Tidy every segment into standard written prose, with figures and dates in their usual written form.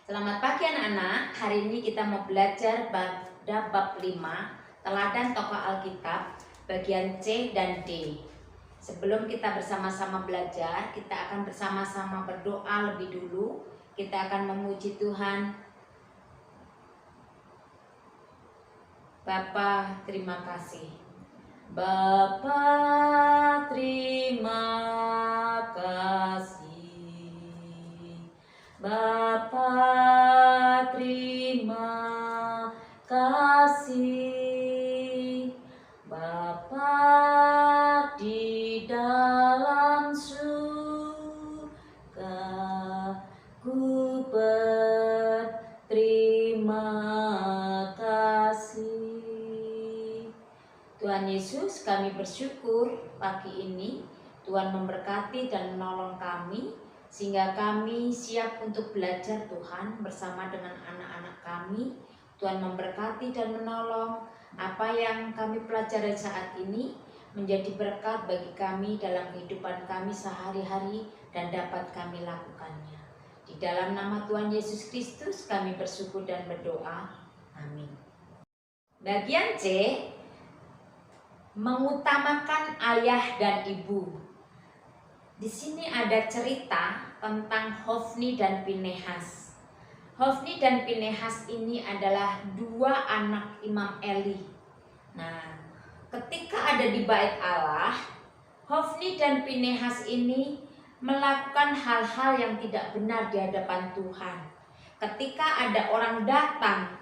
Selamat pagi anak-anak. Hari ini kita mau belajar pada bab 5, teladan tokoh Alkitab, bagian C dan D. Sebelum kita bersama-sama belajar, kita akan bersama-sama berdoa lebih dulu. Kita akan memuji Tuhan. Bapa, terima kasih. Bapa, terima kasih. Bapa, terima kasih. Bapa di dalam surga, ku berterima kasih. Tuhan Yesus, kami bersyukur pagi ini Tuhan memberkati dan menolong kami sehingga kami siap untuk belajar Tuhan bersama dengan anak-anak kami. Tuhan memberkati dan menolong apa yang kami pelajari saat ini menjadi berkat bagi kami dalam kehidupan kami sehari-hari dan dapat kami lakukannya. Di dalam nama Tuhan Yesus Kristus kami bersyukur dan berdoa. Amin. Bagian C, mengutamakan ayah dan ibu. Di sini ada cerita tentang Hofni dan Pinehas. Hofni dan Pinehas ini adalah dua anak Imam Eli. Nah, ketika ada di bait Allah, Hofni dan Pinehas ini melakukan hal-hal yang tidak benar di hadapan Tuhan. Ketika ada orang datang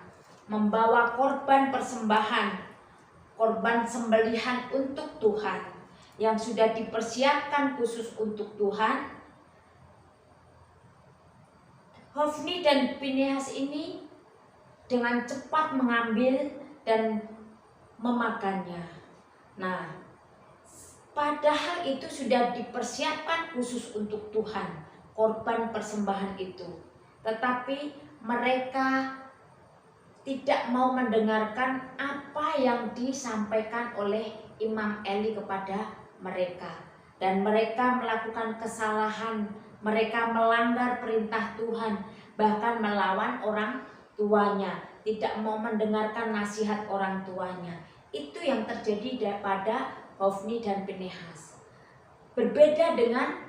membawa korban persembahan, korban sembelihan untuk Tuhan yang sudah dipersiapkan khusus untuk Tuhan, Hofni dan Pinehas ini dengan cepat mengambil dan memakannya. Nah, padahal itu sudah dipersiapkan khusus untuk Tuhan, korban persembahan itu. Tetapi mereka tidak mau mendengarkan apa yang disampaikan oleh Imam Eli kepada mereka, dan mereka melakukan kesalahan. Mereka melanggar perintah Tuhan, bahkan melawan orang tuanya, tidak mau mendengarkan nasihat orang tuanya. Itu yang terjadi pada Hofni dan Pinehas. Berbeda dengan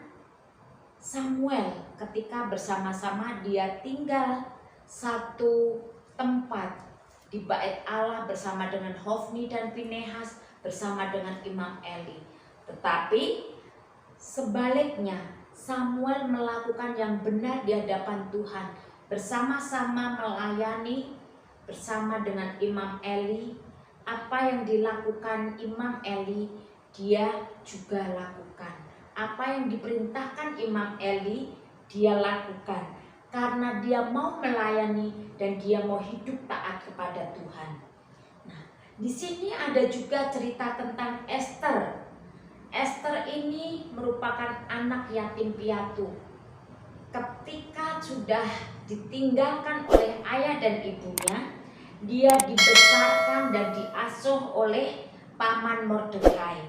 Samuel ketika bersama-sama dia tinggal satu tempat di bait Allah bersama dengan Hofni dan Pinehas, bersama dengan Imam Eli. Tetapi sebaliknya, Samuel melakukan yang benar di hadapan Tuhan, bersama-sama melayani bersama dengan Imam Eli. Apa yang dilakukan Imam Eli, dia juga lakukan. Apa yang diperintahkan Imam Eli, dia lakukan. Karena dia mau melayani dan dia mau hidup taat kepada Tuhan. Nah, di sini ada juga cerita tentang Esther. Esther ini merupakan anak yatim piatu. Ketika sudah ditinggalkan oleh ayah dan ibunya, dia dibesarkan dan diasuh oleh paman Mordekai.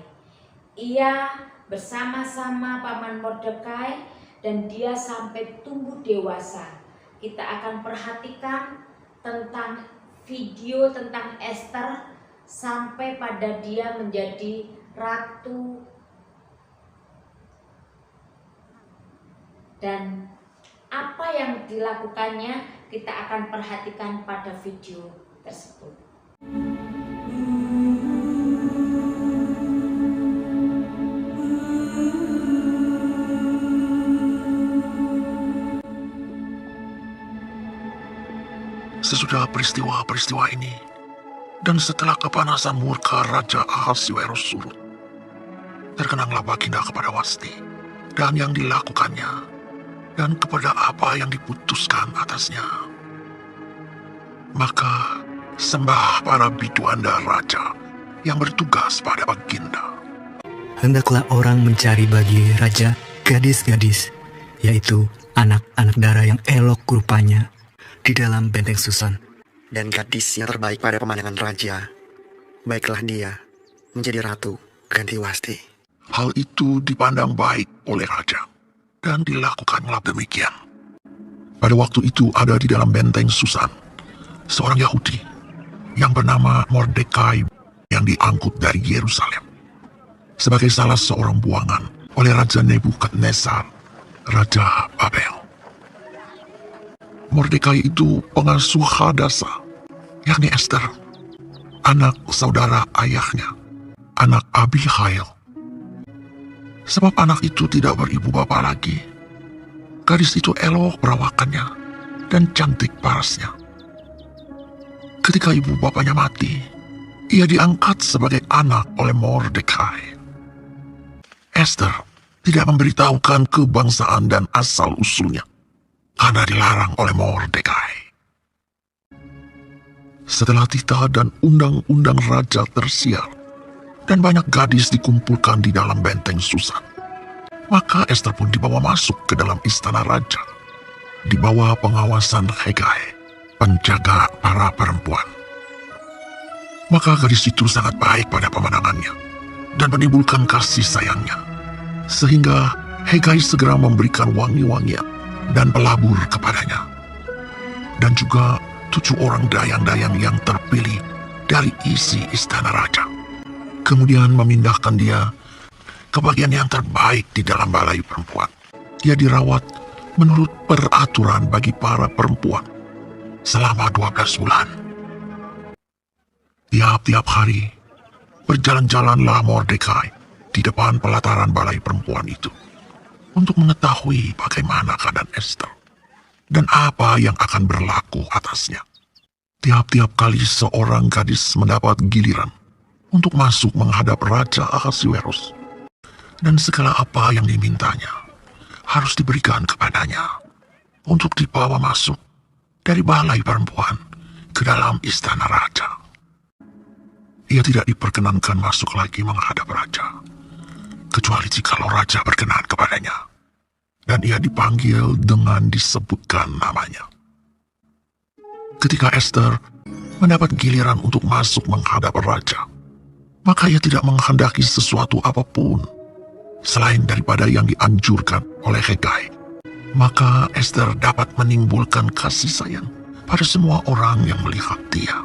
Ia bersama-sama paman Mordekai dan dia sampai tumbuh dewasa. Kita akan perhatikan tentang video tentang Esther sampai pada dia menjadi ratu, dan apa yang dilakukannya kita akan perhatikan pada video tersebut. Sesudah peristiwa-peristiwa ini, dan setelah kepanasan murka Raja Ahasuerus surut, terkenanglah Baginda kepada Wasti dan yang dilakukannya, dan kepada apa yang diputuskan atasnya. Maka sembah para biduanda raja yang bertugas pada Baginda. Hendaklah orang mencari bagi raja gadis-gadis, yaitu anak-anak dara yang elok rupanya, di dalam benteng Susan. Dan gadis yang terbaik pada pemandangan raja, baiklah dia menjadi ratu ganti Wasti. Hal itu dipandang baik oleh raja, dan dilakukanlah demikian. Pada waktu itu ada di dalam benteng Susan seorang Yahudi yang bernama Mordekai yang diangkut dari Yerusalem sebagai salah seorang buangan oleh Raja Nebukadnezar, Raja Babel. Mordekai itu pengasuh Hadasa, yakni Esther, anak saudara ayahnya, anak Abihail. Sebab anak itu tidak beribu bapa lagi. Gadis itu elok perawakannya dan cantik parasnya. Ketika ibu bapanya mati, ia diangkat sebagai anak oleh Mordekai. Esther tidak memberitahukan kebangsaan dan asal-usulnya karena dilarang oleh Mordekai. Setelah titah dan undang-undang raja tersiar, dan banyak gadis dikumpulkan di dalam benteng Susan, maka Esther pun dibawa masuk ke dalam istana raja, di bawah pengawasan Hegai, penjaga para perempuan. Maka gadis itu sangat baik pada pemandangannya, dan menimbulkan kasih sayangnya, sehingga Hegai segera memberikan wangi-wangian dan pelabur kepadanya, dan juga 7 orang dayang-dayang yang terpilih dari isi istana raja. Kemudian memindahkan dia ke bagian yang terbaik di dalam balai perempuan. Ia dirawat menurut peraturan bagi para perempuan selama 12 bulan. Tiap-tiap hari, berjalan-jalanlah Mordekai di depan pelataran balai perempuan itu untuk mengetahui bagaimana keadaan Esther dan apa yang akan berlaku atasnya. Tiap-tiap kali seorang gadis mendapat giliran untuk masuk menghadap Raja Ahasuerus, dan segala apa yang dimintanya harus diberikan kepadanya untuk dibawa masuk dari balai perempuan ke dalam istana raja. Ia tidak diperkenankan masuk lagi menghadap raja, kecuali jikalau raja berkenan kepadanya, dan ia dipanggil dengan disebutkan namanya. Ketika Esther mendapat giliran untuk masuk menghadap raja, maka ia tidak menghendaki sesuatu apapun selain daripada yang dianjurkan oleh Hegai. Maka Esther dapat menimbulkan kasih sayang pada semua orang yang melihat dia.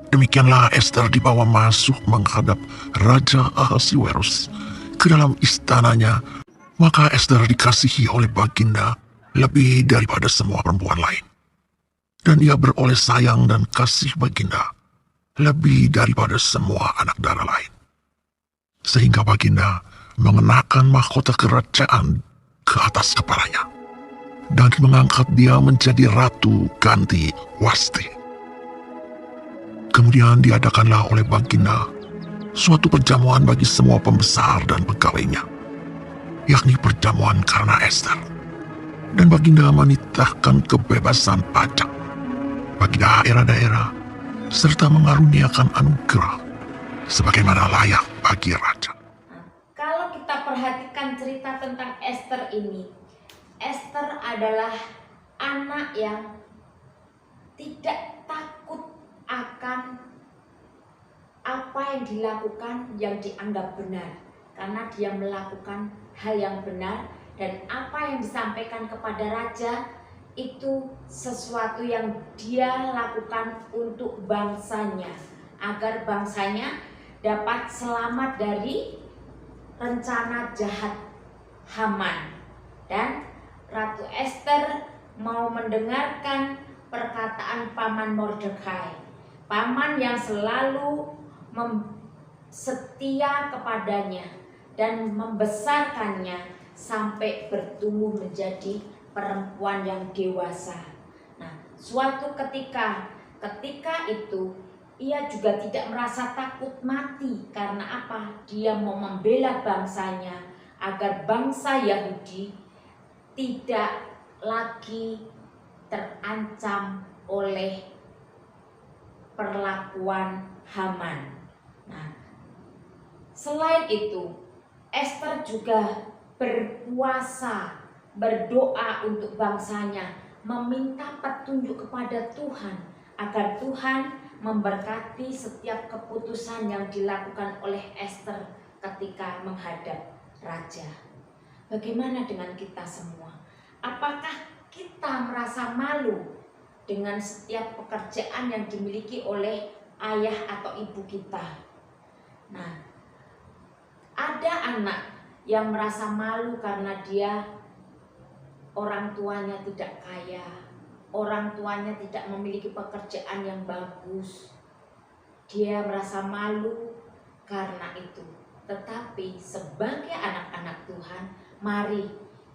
Demikianlah Esther dibawa masuk menghadap Raja Ahasuerus ke dalam istananya. Maka Esther dikasihi oleh baginda lebih daripada semua perempuan lain, dan ia beroleh sayang dan kasih baginda lebih daripada semua anak darah lain, sehingga baginda mengenakan mahkota kerajaan ke atas kepalanya dan mengangkat dia menjadi ratu ganti Wasti. Kemudian diadakanlah oleh baginda suatu perjamuan bagi semua pembesar dan pegawainya, yakni perjamuan karena Esther, dan baginda menitahkan kebebasan pajak bagi daerah-daerah serta mengaruniakan anugerah sebagaimana layak bagi raja. Kalau kita perhatikan cerita tentang Esther ini, Esther adalah anak yang tidak takut akan apa yang dilakukan yang dianggap benar, karena dia melakukan hal yang benar, dan apa yang disampaikan kepada raja itu sesuatu yang dia lakukan untuk bangsanya, agar bangsanya dapat selamat dari rencana jahat Haman. Dan Ratu Esther mau mendengarkan perkataan Paman Mordekai, paman yang selalu setia kepadanya dan membesarkannya sampai bertumbuh menjadi perempuan yang dewasa. Nah, suatu ketika itu ia juga tidak merasa takut mati. Karena apa? Dia mau membela bangsanya agar bangsa Yahudi tidak lagi terancam oleh perlakuan Haman. Nah, selain itu, Esther juga berpuasa, berdoa untuk bangsanya, meminta petunjuk kepada Tuhan agar Tuhan memberkati setiap keputusan yang dilakukan oleh Esther ketika menghadap raja. Bagaimana dengan kita semua? Apakah kita merasa malu dengan setiap pekerjaan yang dimiliki oleh ayah atau ibu kita. Nah, ada anak yang merasa malu karena dia orang tuanya tidak kaya, orang tuanya tidak memiliki pekerjaan yang bagus. Dia merasa malu karena itu. Tetapi sebagai anak-anak Tuhan, mari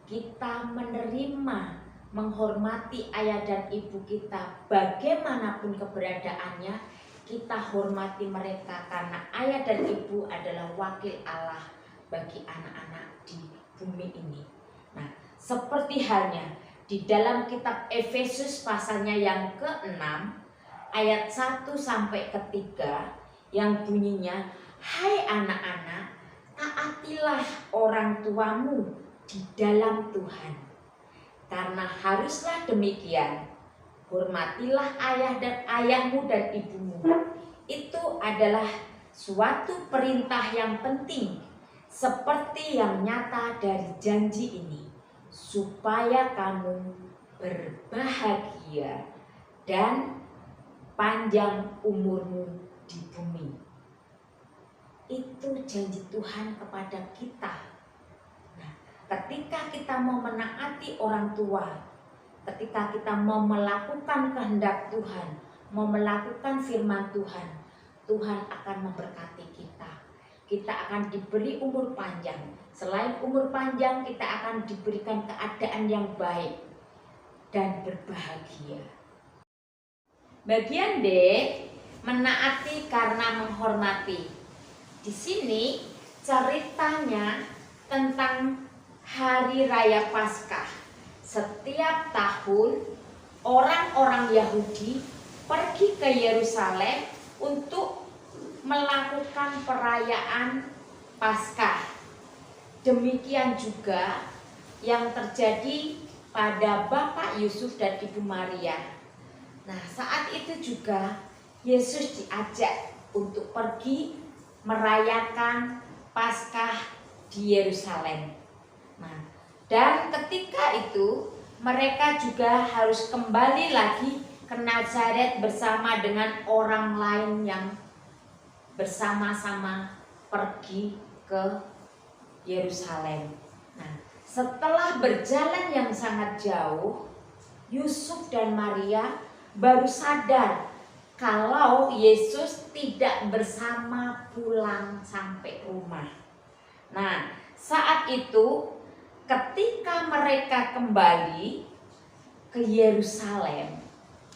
kita menerima, menghormati ayah dan ibu kita bagaimanapun keberadaannya. Kita hormati mereka karena ayah dan ibu adalah wakil Allah bagi anak-anak di bumi ini. Nah, seperti halnya di dalam kitab Efesus pasalnya yang ke-6 ayat 1 sampai ke 3 yang bunyinya, hai anak-anak, taatilah orang tuamu di dalam Tuhan. Karena haruslah demikian, hormatilah ayahmu dan ibumu. Itu adalah suatu perintah yang penting, seperti yang nyata dari janji ini, supaya kamu berbahagia dan panjang umurmu di bumi. Itu janji Tuhan kepada kita. Nah, ketika kita mau menaati orang tua, ketika kita mau melakukan kehendak Tuhan, mau melakukan firman Tuhan, Tuhan akan memberkati kita. Kita akan diberi umur panjang. Selain umur panjang, kita akan diberikan keadaan yang baik dan berbahagia. Bagian D, menaati karena menghormati. Di sini ceritanya tentang Hari Raya Paskah. Setiap tahun orang-orang Yahudi pergi ke Yerusalem untuk melakukan perayaan Paskah. Demikian juga yang terjadi pada Bapak Yusuf dan Ibu Maria. Nah, saat itu juga Yesus diajak untuk pergi merayakan Paskah di Yerusalem. Nah, dan ketika itu mereka juga harus kembali lagi ke Nazaret bersama dengan orang lain yang bersama-sama pergi ke Yerusalem. Nah, setelah berjalan yang sangat jauh, Yusuf dan Maria baru sadar kalau Yesus tidak bersama pulang sampai rumah. Nah, saat itu ketika mereka kembali ke Yerusalem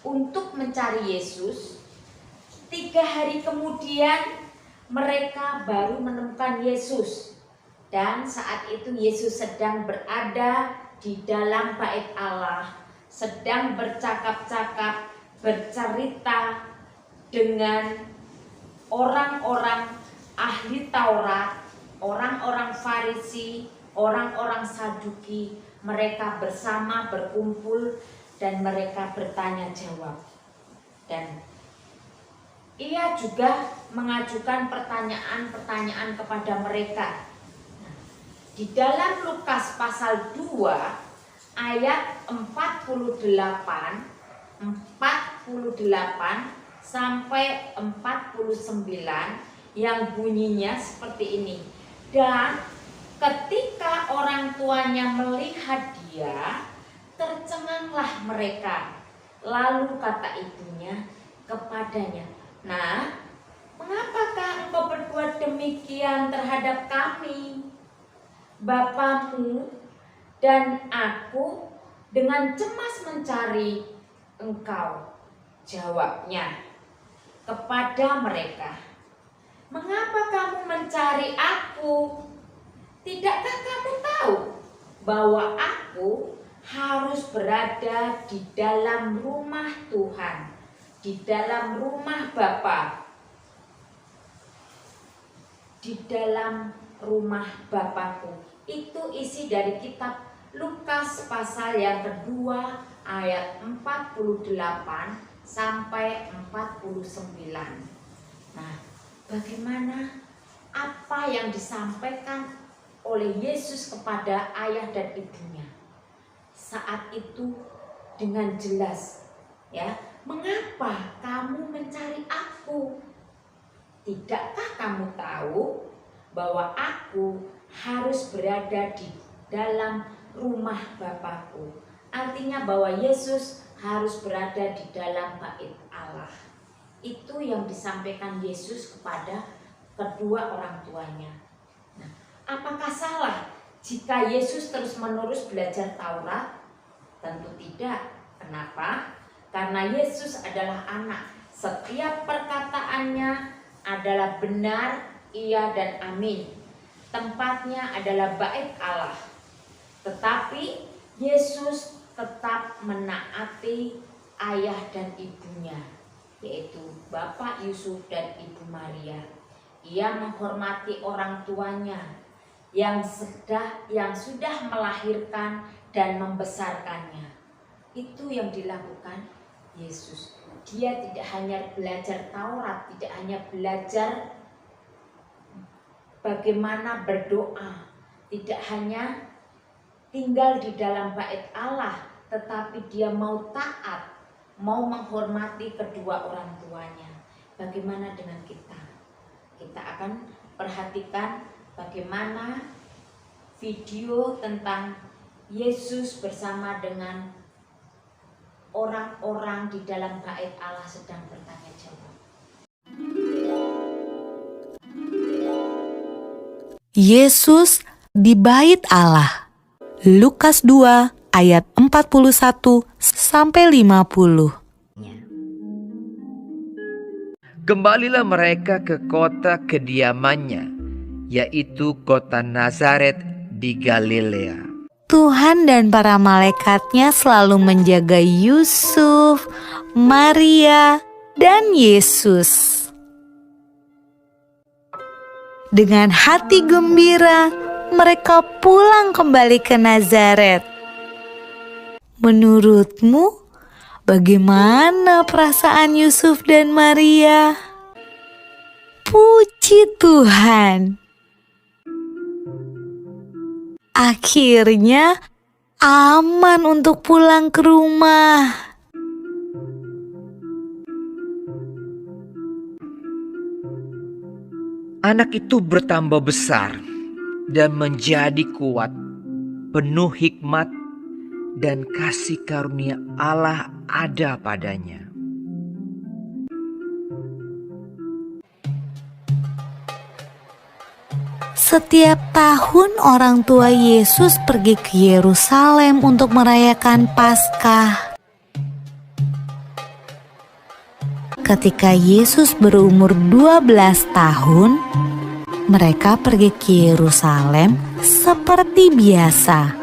untuk mencari Yesus, 3 hari kemudian mereka baru menemukan Yesus. Dan saat itu Yesus sedang berada di dalam bait Allah, sedang bercakap-cakap, bercerita dengan orang-orang ahli Taurat, orang-orang Farisi, orang-orang Saduki. Mereka bersama berkumpul dan mereka bertanya jawab. Dan ia juga mengajukan pertanyaan-pertanyaan kepada mereka. Nah, di dalam Lukas pasal 2 ayat 48 sampai 49 yang bunyinya seperti ini. Dan ketika orang tuanya melihat dia, tercenganglah mereka. Lalu kata ibunya kepadanya, "Nah, mengapakah engkau berbuat demikian terhadap kami? Bapamu dan aku dengan cemas mencari engkau." Jawabnya kepada mereka, "Mengapa kamu mencari aku? Tidakkah kamu tahu bahwa aku harus berada di dalam rumah Tuhan, di dalam rumah Bapa, di dalam rumah Bapakku?" Itu isi dari kitab Lukas pasal yang kedua ayat 48 sampai 49. Nah, bagaimana apa yang disampaikan oleh Yesus kepada ayah dan ibunya? saat itu dengan jelas, ya, mengapa kamu mencari aku? Tidakkah kamu tahu bahwa aku harus berada di dalam rumah Bapakku? Artinya bahwa Yesus harus berada di dalam bait Allah. Itu yang disampaikan Yesus kepada kedua orang tuanya. Nah, apakah salah jika Yesus terus-menerus belajar Taurat? Tentu tidak. Kenapa? Karena Yesus adalah anak. Setiap perkataannya adalah benar, iya dan amin. Tempatnya adalah bait Allah. Tetapi Yesus tetap menaati ayah dan ibunya, yaitu Bapak Yusuf dan Ibu Maria. Ia menghormati orang tuanya yang sudah melahirkan dan membesarkannya. Itu yang dilakukan Yesus. Dia tidak hanya belajar Taurat, tidak hanya belajar bagaimana berdoa, tidak hanya tinggal di dalam bait Allah, tetapi dia mau taat, mau menghormati kedua orang tuanya. Bagaimana dengan kita? Kita akan perhatikan bagaimana video tentang Yesus bersama dengan orang-orang di dalam bait Allah sedang bertanya jawab. Yesus di bait Allah. Lukas 2 ayat 41 sampai 50. Kembalilah mereka ke kota kediamannya, yaitu kota Nazaret di Galilea. Tuhan dan para malaikatnya selalu menjaga Yusuf, Maria, dan Yesus. Dengan hati gembira, mereka pulang kembali ke Nazaret. Menurutmu, bagaimana perasaan Yusuf dan Maria? Puji Tuhan! Akhirnya aman untuk pulang ke rumah. Anak itu bertambah besar dan menjadi kuat, penuh hikmat dan kasih karunia Allah ada padanya. Setiap tahun orang tua Yesus pergi ke Yerusalem untuk merayakan Paskah. Ketika Yesus berumur 12 tahun, mereka pergi ke Yerusalem seperti biasa.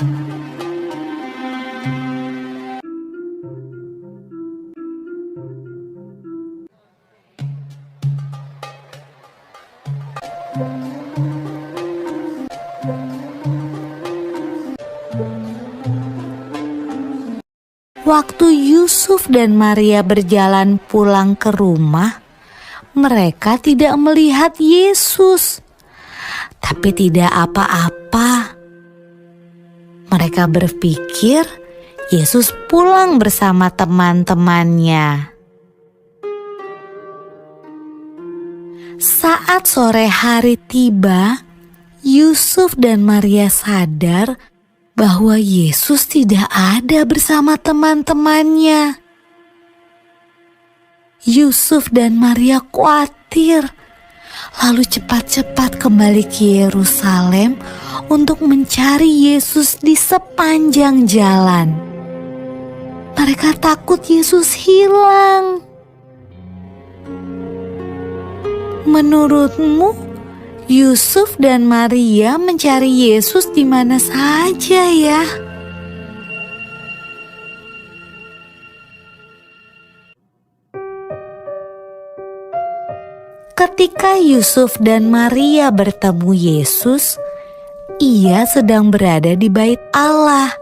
Waktu Yusuf dan Maria berjalan pulang ke rumah, mereka tidak melihat Yesus. Tapi tidak apa-apa. Mereka berpikir Yesus pulang bersama teman-temannya. Saat sore hari tiba, Yusuf dan Maria sadar bahwa Yesus tidak ada bersama teman-temannya. Yusuf dan Maria khawatir, lalu cepat-cepat kembali ke Yerusalem untuk mencari Yesus di sepanjang jalan. Mereka takut Yesus hilang. Menurutmu, Yusuf dan Maria mencari Yesus di mana saja ya? Ketika Yusuf dan Maria bertemu Yesus, ia sedang berada di bait Allah,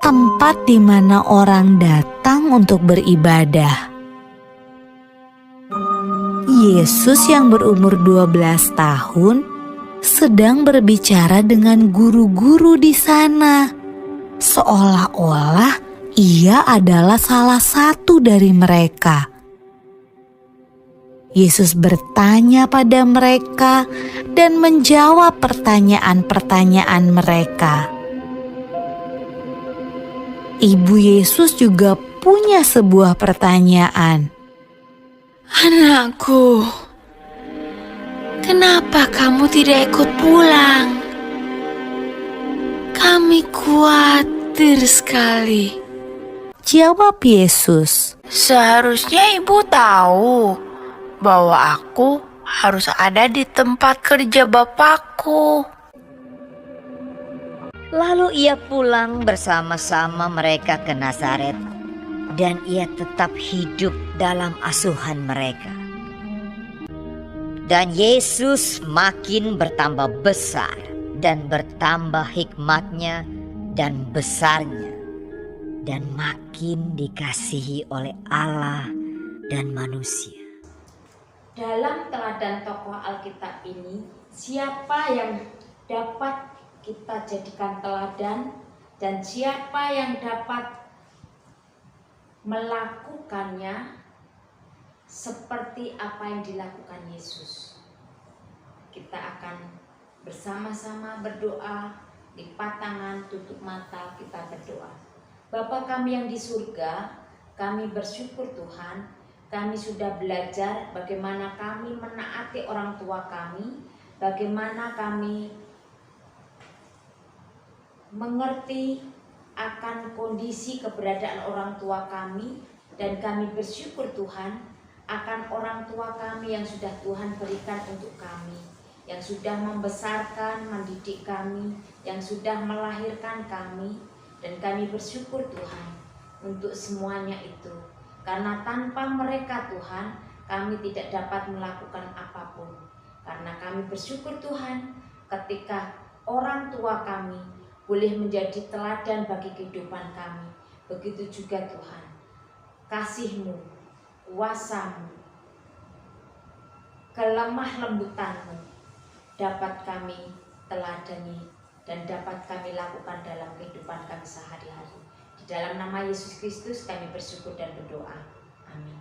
tempat di mana orang datang untuk beribadah. Yesus yang berumur 12 tahun sedang berbicara dengan guru-guru di sana. seolah-olah ia adalah salah satu dari mereka. Yesus bertanya pada mereka dan menjawab pertanyaan-pertanyaan mereka. Ibu Yesus juga punya sebuah pertanyaan. Anakku, kenapa kamu tidak ikut pulang? Kami khawatir sekali. Jawab Yesus. Seharusnya ibu tahu bahwa aku harus ada di tempat kerja Bapakku. Lalu ia pulang bersama-sama mereka ke Nazaret, dan ia tetap hidup dalam asuhan mereka. Dan Yesus makin bertambah besar dan bertambah hikmatnya dan besarnya, dan makin dikasihi oleh Allah dan manusia. Dalam teladan tokoh Alkitab ini, siapa yang dapat kita jadikan teladan dan siapa yang dapat melakukannya seperti apa yang dilakukan Yesus. Kita akan bersama-sama berdoa, lipat tangan, tutup mata, kita berdoa. Bapa kami yang di surga, kami bersyukur Tuhan, kami sudah belajar bagaimana kami menaati orang tua kami, bagaimana kami mengerti akan kondisi keberadaan orang tua kami, dan kami bersyukur Tuhan akan orang tua kami yang sudah Tuhan berikan untuk kami, yang sudah membesarkan, mendidik kami, yang sudah melahirkan kami, dan kami bersyukur Tuhan untuk semuanya itu. Karena tanpa mereka Tuhan, kami tidak dapat melakukan apapun. Karena kami bersyukur Tuhan ketika orang tua kami boleh menjadi teladan bagi kehidupan kami. Begitu juga Tuhan, kasih-Mu, kuasa-Mu, kelemah lembutan-Mu dapat kami teladani dan dapat kami lakukan dalam kehidupan kami sehari-hari. Di dalam nama Yesus Kristus kami bersyukur dan berdoa. Amin.